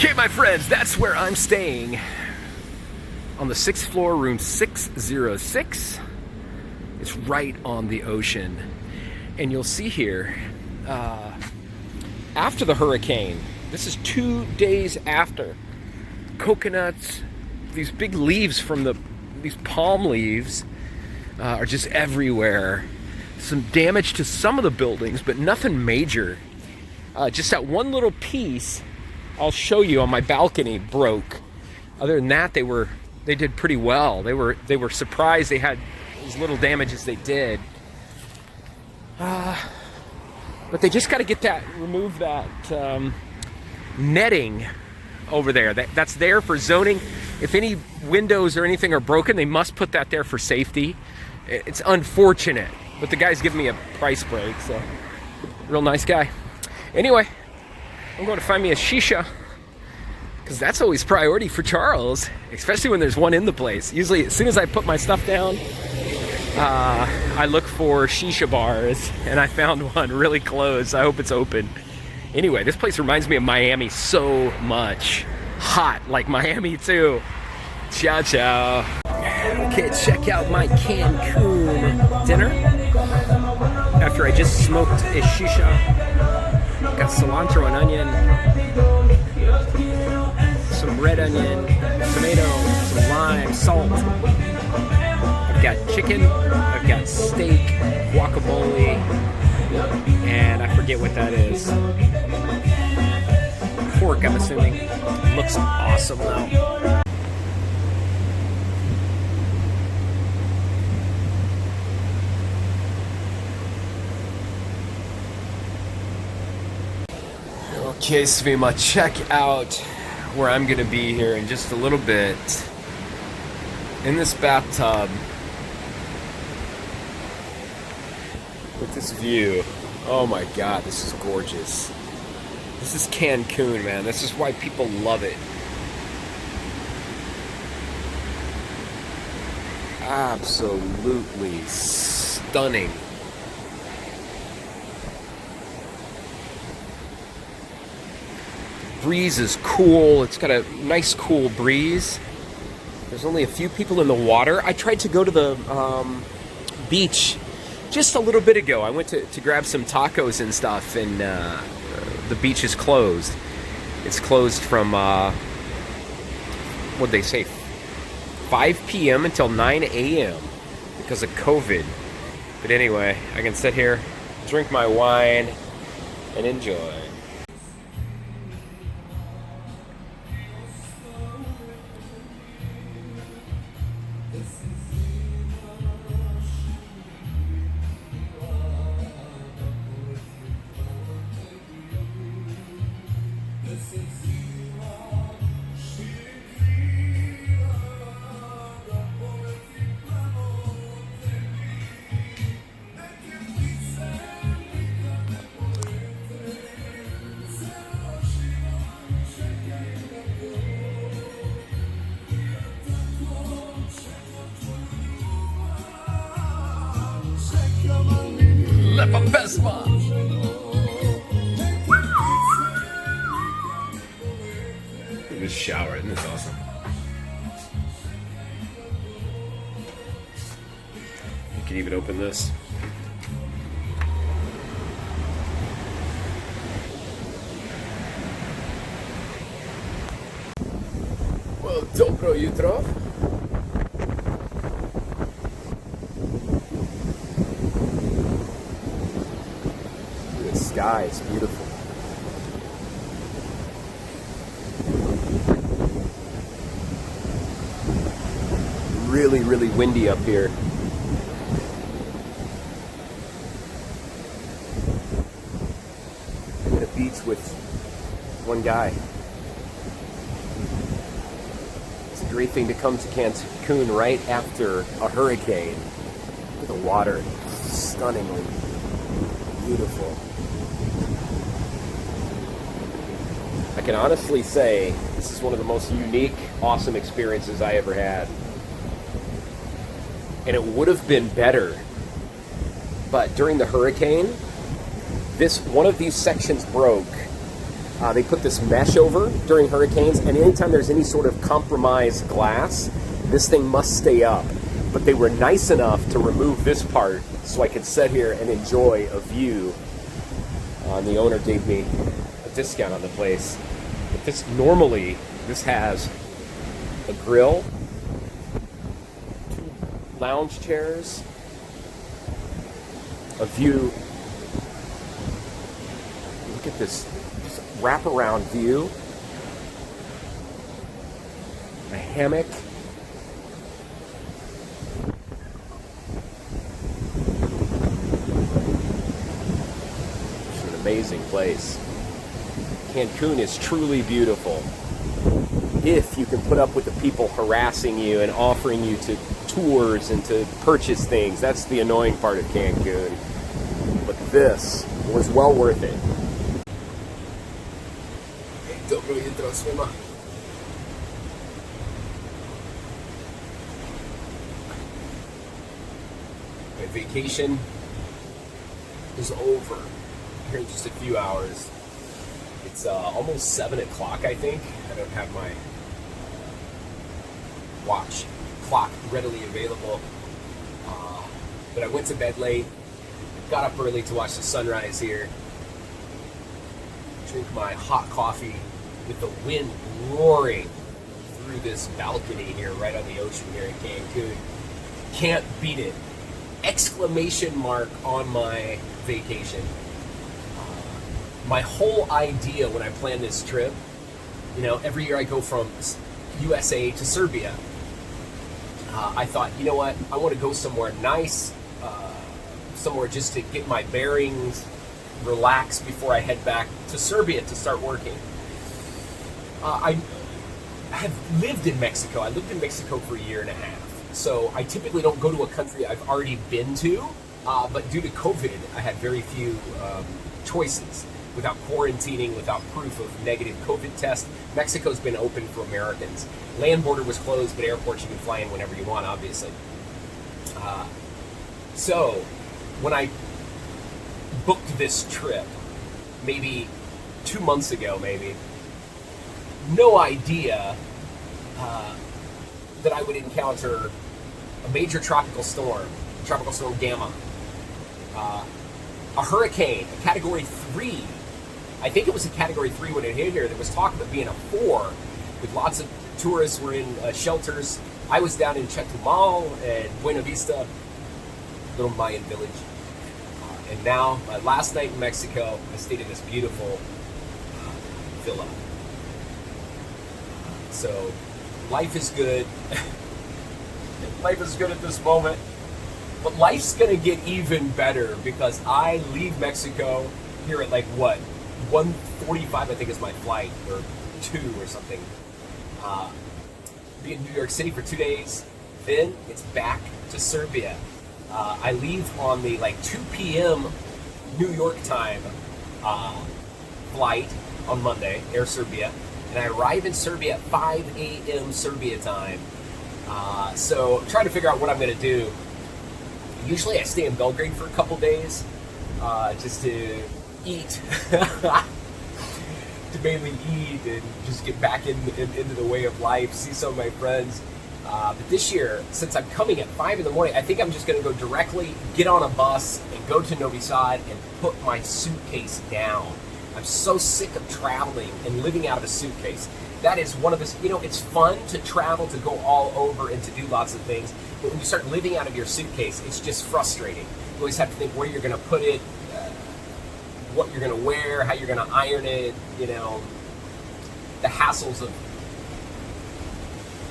Okay, my friends, that's where I'm staying. On the 6th floor, room 606. It's right on the ocean. And you'll see here, after the hurricane, this is 2 days after, coconuts, these big leaves from these palm leaves are just everywhere. Some damage to some of the buildings, but nothing major. Just that one little piece I'll show you on my balcony broke. Other than that, they did pretty well. They were surprised they had as little damage as they did. But they just got to remove that netting over there. That's there for zoning. If any windows or anything are broken, they must put that there for safety. It's unfortunate, but the guy's giving me a price break, so real nice guy. Anyway, I'm going to find me a shisha, because that's always priority for Charles, especially when there's one in the place. Usually, as soon as I put my stuff down, I look for shisha bars, and I found one really close. I hope it's open. Anyway, this place reminds me of Miami so much. Hot like Miami too. Ciao, ciao. Okay, check out my Cancun dinner. After I just smoked a shisha. Got cilantro and onion, some red onion, tomato, some lime, salt. I've got chicken, I've got steak, guacamole, and I forget what that is. Pork, I'm assuming. Looks awesome though. Okay, Svima, check out where I'm gonna be here in just a little bit. In this bathtub with this view. Oh my God, this is gorgeous. This is Cancun, man. This is why people love it. Absolutely stunning. Breeze is cool. It's got a nice cool breeze. There's only a few people in the water. I tried to go to the beach just a little bit ago. I went to grab some tacos and stuff, and the beach is closed. It's closed from what'd they say, 5 p.m. until 9 a.m. because of COVID. But anyway, I can sit here, drink my wine, and enjoy. Lepa pesma. This shower, isn't this awesome? You can even open this. Well, dobro jutro. The sky is beautiful. Really, really windy up here. I'm at a beach with one guy. It's a great thing to come to Cancun right after a hurricane. The water is stunningly beautiful. I can honestly say this is one of the most unique, awesome experiences I ever had. And it would have been better, but during the hurricane, one of these sections broke. They put this mesh over during hurricanes, and anytime there's any sort of compromised glass, this thing must stay up. But they were nice enough to remove this part so I could sit here and enjoy a view. And the owner gave me a discount on the place. But this normally, this has a grill, 2 lounge chairs, a view. Look at this wraparound view, a hammock. It's an amazing place. Cancun is truly beautiful if you can put up with the people harassing you and offering you to tours and to purchase things. That's the annoying part of Cancun. But this was well worth it. Dobro jutro svima. My vacation is over here in just a few hours. It's almost 7 o'clock, I think. I don't have my watch clock readily available. But I went to bed late, got up early to watch the sunrise here, drink my hot coffee with the wind roaring through this balcony here right on the ocean here in Cancun. Can't beat it. Exclamation mark on my vacation. My whole idea when I planned this trip, you know, every year I go from USA to Serbia. I thought, you know what, I want to go somewhere nice, somewhere just to get my bearings, relax before I head back to Serbia to start working. I have lived in Mexico. I lived in Mexico for a year and a half. So I typically don't go to a country I've already been to, but due to COVID, I had very few choices. Without quarantining, without proof of negative COVID test, Mexico's been open for Americans. Land border was closed, but airports you can fly in whenever you want, obviously. So when I booked this trip, maybe 2 months ago, no idea that I would encounter a major tropical storm Gamma, a hurricane, a Category 3. I think it was a Category 3 when it hit here. There was talk of it being a 4, with lots of tourists were in shelters. I was down in Chetumal and Buena Vista, little Mayan village. And now, my last night in Mexico, I stayed in this beautiful villa. So, life is good. Life is good at this moment. But life's gonna get even better because I leave Mexico here at like what? 1:45 I think is my flight, or 2 or something. Be in New York City for 2 days. Then it's back to Serbia. I leave on the like 2 p.m. New York time flight on Monday, Air Serbia, and I arrive in Serbia at 5 a.m. Serbia time. So I'm trying to figure out what I'm going to do. Usually I stay in Belgrade for a couple days, just to eat, to mainly eat and just get back into the way of life, see some of my friends. But this year, since I'm coming at 5 in the morning, I think I'm just going to go directly, get on a bus, and go to Novi Sad and put my suitcase down. I'm so sick of traveling and living out of a suitcase. That is one of the, you know, it's fun to travel, to go all over and to do lots of things. But when you start living out of your suitcase, it's just frustrating. You always have to think where you're going to put it, what you're going to wear, how you're going to iron it, you know, the hassles of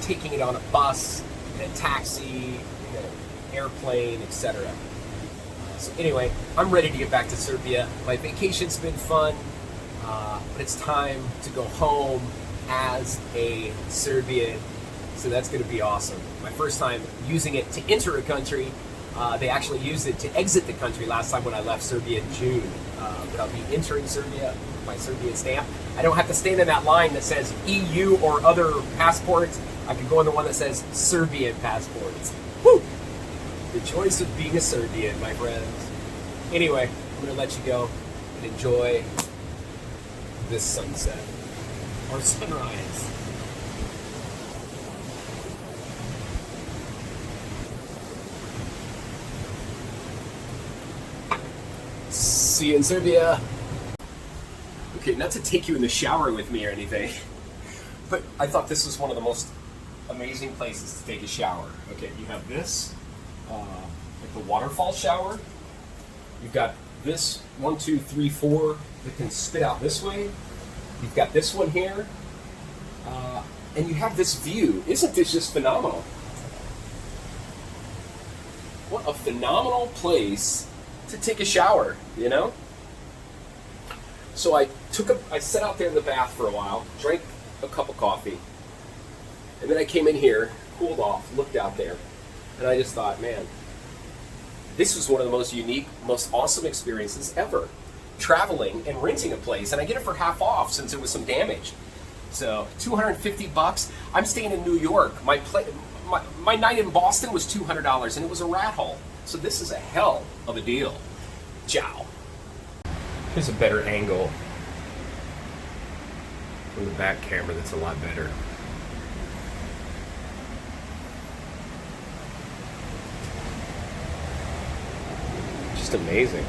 taking it on a bus, and a taxi, you know, airplane, etc. So anyway, I'm ready to get back to Serbia. My vacation's been fun, but it's time to go home as a Serbian. So that's going to be awesome. My first time using it to enter a country. They actually used it to exit the country last time when I left Serbia in June. But I'll be entering Serbia with my Serbian stamp. I don't have to stand in that line that says EU or other passports. I can go in the one that says Serbian passports. Woo! The choice of being a Serbian, my friends. Anyway, I'm going to let you go and enjoy this sunset or sunrise. See you in Serbia. Okay, not to take you in the shower with me or anything, but I thought this was one of the most amazing places to take a shower. Okay, you have this, like the waterfall shower. You've got this 1, 2, 3, 4 that can spit out this way. You've got this one here, and you have this view. Isn't this just phenomenal? What a phenomenal place to take a shower, you know? So I sat out there in the bath for a while, drank a cup of coffee, and then I came in here, cooled off, looked out there, and I just thought, man, this was one of the most unique, most awesome experiences ever. Traveling and renting a place, and I get it for half off since it was some damage. So $250. I'm staying in New York. My night in Boston was $200, and it was a rat hole. So this is a hell of a deal. Ciao. Here's a better angle from the back camera that's a lot better. Just amazing.